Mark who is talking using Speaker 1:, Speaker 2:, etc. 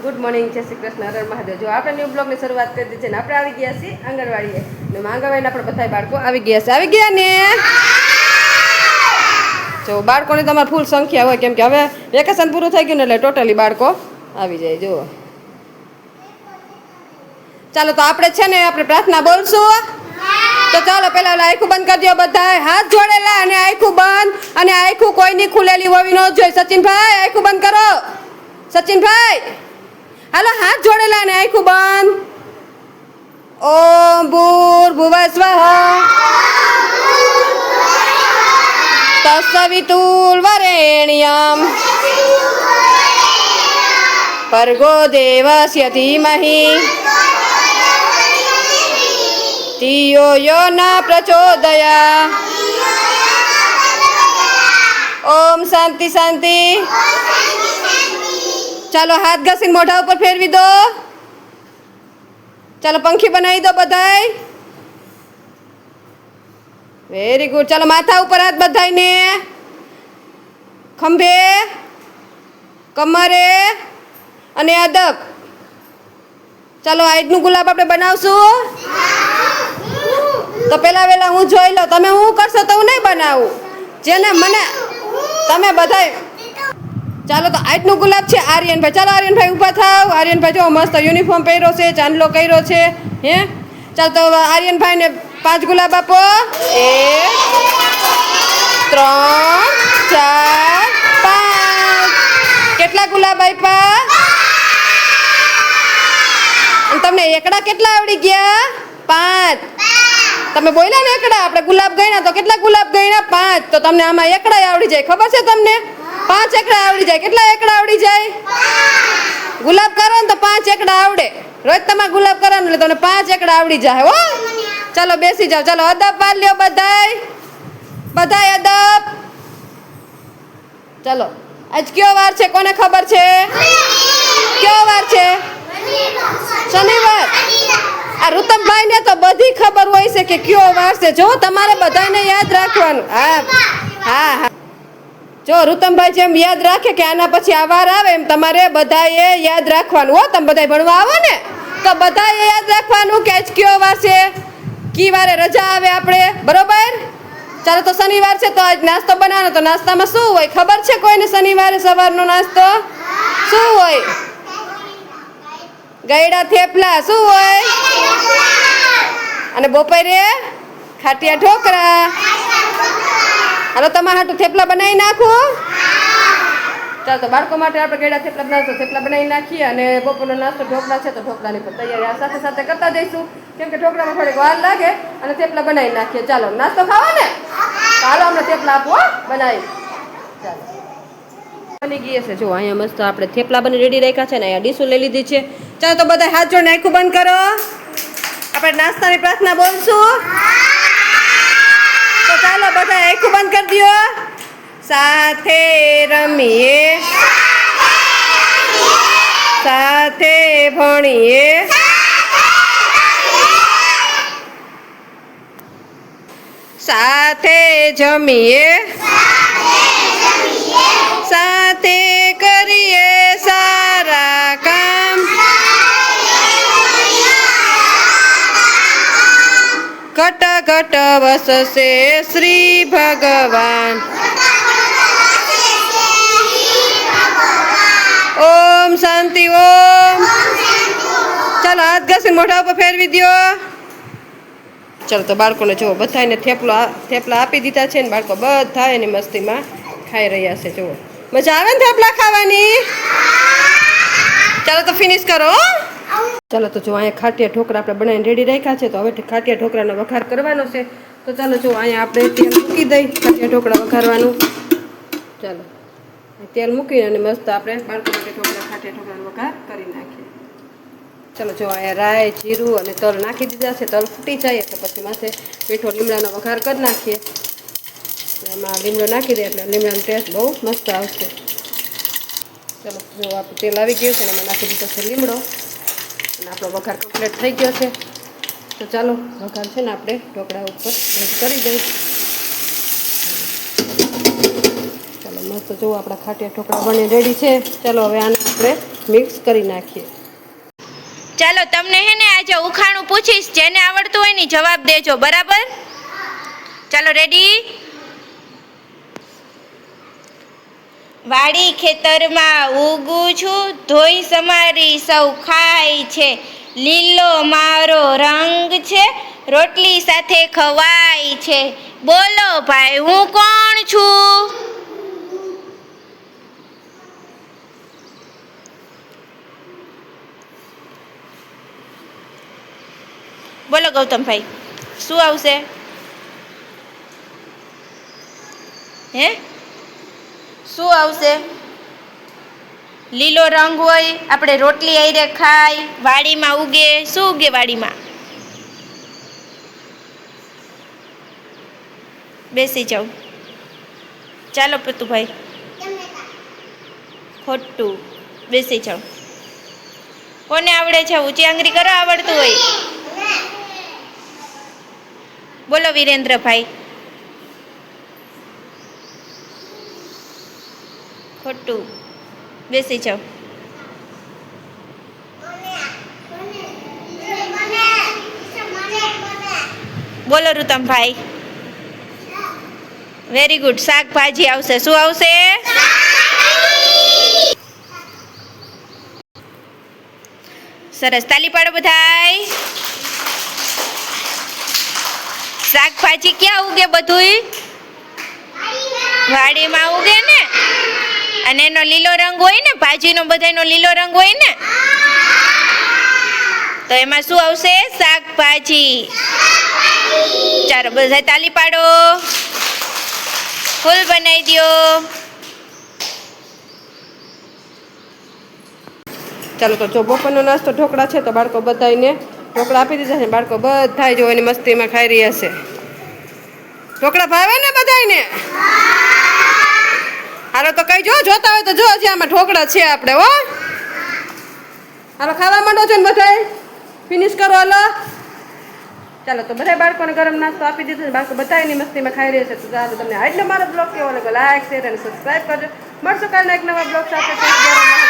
Speaker 1: Good morning, જય શ્રી કૃષ્ણ, હર મહાદેવ. જો આપણે ન્યૂ બ્લોગની શરૂઆત કરી દીધી છે ને આપણે આવી ગયા છીએ આંગણવાડીએ ને આંગણવાડીના આપણે બધા બાળકો આવી ગયા ને જો બાળકોની તમારે ફૂલ સંખ્યા હોય કેમ કે હવે વેકેશન પૂરું થઈ ગયું ને એટલે ટોટલી બાળકો આવી જાય. જુઓ ચાલો તો આપણે છે ને આપણે પ્રાર્થના બોલશું. તો ચાલો પેલા આખું બંધ કરી દો, બધા હાથ જોડેલા અને આખું બંધ અને આખું કોઈની ખુલેલી હોવી ન જોઈએ. સચિનભાઈ આખું બંધ કરો. સચિનભાઈ હાલો હાથ જોડેલા અને આખું બંધ. ઓમ ભૂર્ભુવઃ સ્વઃ તત્સવિતુર્વરેણ્યં ભર્ગો દેવસ્ય ધીમહિ ધિયો યો ન પ્રચોદયાत्. ઓમ શાંતિ શાંતિ. ચાલો હાથ ઘસીને મોઢા ઉપર ફેરવી દો. ચાલો પંખી બનાવી દો બધાય. Very good. ચાલો માથા ઉપર હાથ બધાયને, ખંભે, કમરે અને અદબ. ચાલો આજનું ગુલાબ આપણે બનાવશું. તો પેલા વેલા હું જોઈ લો, તમે હું કરશો તો હું નહીં બનાવું. જેને મને તમે બધાય. ચાલો તો આજનું ગુલાબ છે આર્યનભાઈ. ચાલો આર્યનભાઈ ઊભા થાવ. આર્યનભાઈ જો મસ્ત યુનિફોર્મ પહેર્યો છે, ચાંદલો કર્યો છે. હે ચાલો તો આર્યનભાઈને 5 ગુલાબ આપો. 1 3 4 5. કેટલા ગુલાબ આપ્યા? તમને એકડા કેટલા આવડી ગયા? 5. તમે બોલ્યા ને એકડા, આપણે ગુલાબ ગણ્યા તો કેટલા ગુલાબ ગણ્યા? 5. તો તમને આમાં એકડા આવડી જાય. ખબર છે તમને? 5 એકડા આવડી જાય. કેટલા એકડા આવડી જાય? ગુલાબ કરો ને તો 5 એકડા આવડે. રોજ તમારે ગુલાબ કરો ને એટલે તમને 5 એકડા આવડી જાય. હો ચાલો બેસી જાઓ. ચાલો અદબ પાડ લ્યો બધાય. બધાય અદબ. ચાલો આજ કયો વાર છે? કોને ખબર છે કયો વાર છે? શનિવાર. આ ઋતમભાઈ ને તો બધી ખબર હોય છે કે કયો વાર છે. જો તમારે બધાને યાદ રાખવાનું. હા હા હા. જો ઋતમભાઈ જેમ યાદ રાખે કે આના પછી આ વાર આવે એમ તમારે બધાએ યાદ રાખવાનું. હો તમે બધા ભણવા આવો ને તો બધાએ યાદ રાખવાનું કે આજ કયો વાર છે, કી વારે રજા આવે આપણે. બરોબર? ચાલો તો શનિવાર છે તો આજ નાસ્તો બનાવવાનો. તો નાસ્તામાં શું હોય ખબર છે કોઈને? શનિવારે સવારનો નાસ્તો શું હોય? ગયડા થેપલા. શું હોય? અને બપોરે ખાટિયા ઢોકળા. હાલો તમારા હાટુ થેપલા બનાવી નાખું. ચાલો તો બાળકો માટે આપણે ગયડા થેપલા બનાવશું. થેપલા બનાવી નાખીએ અને બપોરનો નાસ્તો ઢોકળા છે તો ઢોકળાની પણ તૈયારી આ સાથે સાથે કરતા જઈશું કેમ કે ઢોકળામાં થોડીક વાર લાગે અને થેપલા બનાવી નાખીએ. ચાલો નાસ્તો ખાવા ને હાલો અમને થેપલા આપો બનાવી. ચાલો બની ગઈ છે. જો અહીંયા મસ્ત આપણે થેપલા બની રેડી રાખ્યા છે ને અહીંયા ડીશું લઈ લીધી છે. ચાલો તો બધા હાથ જોડને આખું બંધ કરો. આપણે નાસ્તાની પ્રાર્થના બોલશું. તો ચાલો બધા આખું બંધ કરી દો. સાથે રમીએ, સાથે ભણીએ, સાથે જમીએ, સાથે કરીએ સારા કામ, ઘટ ઘટ વસશે શ્રી ભગવાન. ઓમ શાંતિ. ઓમ. ચાલો હાથ ઘસીને મોઢા ઉપર ફેરવી દો. ચાલો તો બાળકોને જુઓ બધાને થેપલા આપી દીધા છે ને બાળકો બધા એની મસ્તીમાં ખાઈ રહ્યા છે. જુઓ મજા આવે ને થેપલા ખાવાની? ચાલો તો ફિનિશ કરો. ચાલો તો જો અહીંયા ખાટિયા ઢોકળા આપણે બનાવીને રેડી રાખ્યા છે. તો હવે ખાટિયા ઢોકળાનો વઘાર કરવાનો છે. તો ચાલો જો અહીંયા આપણે તેલ મૂકી દઈ ખાટિયા ઢોકળા વઘારવાનું. ચાલો તેલ મૂકીને અને મસ્ત આપણે બાળકો માટે ખાટિયા ઢોકળાનો વઘાર કરી નાખીએ. ચાલો જો અહીંયા રાઈ, જીરું અને તલ નાખી દીધા છે. તલ ફૂટી જાય એટલે પછી માથે મીઠો લીમડાનો વઘાર કરી નાખીએ. એમાં લીમડો નાખી દે એટલે લીમડાનો ટેસ્ટ બહુ મસ્ત આવશે. ચાલો જો આપણું તેલ આવી ગયું છે ને એમાં નાખી દીધો છે લીમડો અને આપણો વઘાર કમ્પ્લીટ થઈ ગયો છે. તો ચાલો વઘાર છે ને આપણે ઢોકળા ઉપર કરી દઈએ. ચાલો મસ્ત જો આપણા ખાટિયા ઢોકળા બની રેડી છે. ચાલો હવે આને આપણે મિક્સ કરી નાખીએ.
Speaker 2: ચાલો તમને હે ને આજે ઉખાણું પૂછીશ, જેને આવડતું હોય ને જવાબ દેજો, બરાબર? ચાલો રેડી? વાડી ખેતરમાં ઉગું છું, ધોઈ સમારી સૌ ખાય છે, લીલો મારો રંગ છે, રોટલી સાથે ખવાય છે, બોલો ભાઈ હું કોણ છું? બોલો ગૌતમભાઈ, શું આવશે? હે, શું આવશે? લીલો રંગ હોય, આપણે રોટલી આયરે ખાય, વાડીમાં ઉગે. શું ઉગે વાડીમાં? બેસી જાઓ. ચાલો પતુભાઈ. ખોટું. બેસી જાઓ. કોને આવડે છે? ઊંચી આંગળી કરો આવડતું હોય. બોલો વિરેન્દ્રભાઈ. ખોટું. બેસી જાઓ. બોલો રુતમભાઈ. Very good. શાકભાજી આવશે. શું આવશે? સરસ. તાલી પાડો બધાય. શાકભાજી ક્યાં ઉગે? બધુંય વાડીમાં ઉગે ને. અને એનો લીલો રંગ હોય ને, ભાજીનો બધાયનો લીલો રંગ હોય ને, તો એમાં શું આવશે? શાકભાજી. ચાલો બધા તાલી પાડો. ફૂલ બનાવી દો.
Speaker 1: ચાલો તો જો બપોરનો નાસ્તો ઢોકળા છે, તો બાળકો બધાને ઢોકળા આપી દીધા છે. બાળકો બધા જો એની મસ્તીમાં ખાઈ રહ્યા છે. ઢોકળા ભાવે ને બધાને? હાલો તો કઈ જોતા હોય તો જો છે, આમાં ઢોકળા છે આપણે. હો હાલો ખાવા માંડો છો ને બધાય, ફિનિશ કરો. હાલો ચાલો તો બધા બાળકોને ગરમ નાસ્તો આપી દીધો છે. બાળકો બધા એની મસ્તીમાં ખાઈ રહ્યા છે. તો ચાલો તમને આજનો મારો બ્લોગ કેવો લાગ્યો, લાઈક શેર અને સબસ્ક્રાઈબ કરજો. મળશું કાલના એક નવા બ્લોગ સાથે.